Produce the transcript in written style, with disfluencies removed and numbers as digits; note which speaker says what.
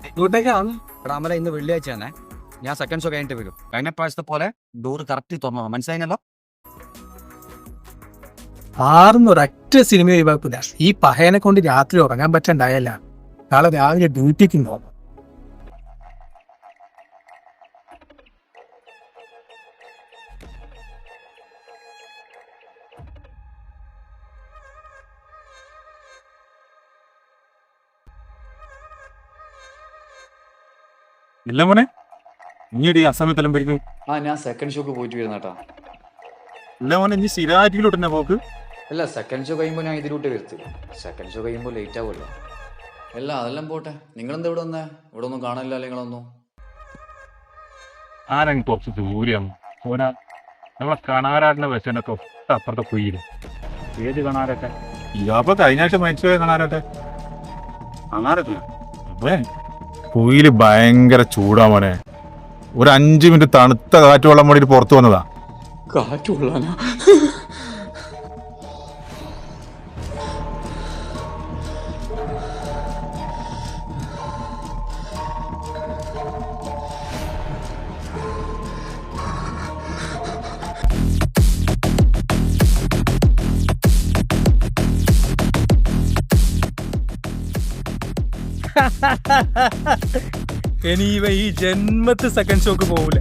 Speaker 1: ഇങ്ങോട്ടേക്കാണ്.
Speaker 2: എടാ അമല, ഇന്ന് വെള്ളിയാഴ്ചയാണ്. ഞാൻ സെക്കൻഡ് ഷോ കഴിഞ്ഞിട്ട് വരും. കഴിഞ്ഞ പ്രാവശ്യത്തെ പോലെ ഡോർ കറക്റ്റ് തുറന്നോ, മനസ്സിലായില്ലോ?
Speaker 1: ആറുന്നൊരൊറ്റ സിനിമ ഒഴിവാക്കില്ല. ഈ പഹയനെ കൊണ്ട് രാത്രി ഉറങ്ങാൻ പറ്റണ്ടായല്ല. നാളെ രാവിലെ ഡ്യൂട്ടിക്ക് പോകും.
Speaker 3: ഇല്ല മോനെ, ഇനിയടി അസമയത്തെല്ലാം പഠിക്കും.
Speaker 4: ഞാൻ സെക്കൻഡ് ഷോക്ക് പോയിട്ട് വരുന്നേട്ടാ.
Speaker 3: ഇല്ല മോനെ, ഇനി സ്ഥിരമായിട്ടിലോട്ട് തന്നെ പോക്ക്.
Speaker 4: അല്ല, സെക്കൻഡ് ഷോ കഴിയുമ്പോൾ ഞാൻ ഇതിലൂട്ട് വരുത്ത്. സെക്കൻഡ് ഷോ കഴിയുമ്പോൾ ലേറ്റ് ആവുമല്ലോ. അല്ല, അതെല്ലാം പോട്ടെ. നിങ്ങളെന്താ ഇവിടെ വന്നേ? ഇവിടെ ഒന്നും കാണില്ല നിങ്ങളൊന്നും.
Speaker 3: ആരെങ്കിലും കുറച്ച് ദൂരെയാണ് പോരാ. നമ്മളെ കണാരാട്ടിന്റെ വെച്ചനൊക്കെ അപ്പുറത്തെ കുയില്. ഏത് കണാരട്ടെ? ഇയാപ്പൊ കഴിഞ്ഞ ആഴ്ച മരിച്ചുപോയ കണാരട്ടെ. കുയില് ഭയങ്കര ചൂടാ മോനെ. ഒരു 5 മിനിറ്റ് തണുത്ത കാറ്റ് വെള്ളം വേണ്ടിട്ട് പുറത്തു വന്നതാ.
Speaker 4: കാറ്റ് കൊള്ളാനാ?
Speaker 1: ഇനി ഇവ ഈ ജന്മത്ത് സെക്കൻഡ് ഷോക്ക് പോകൂല.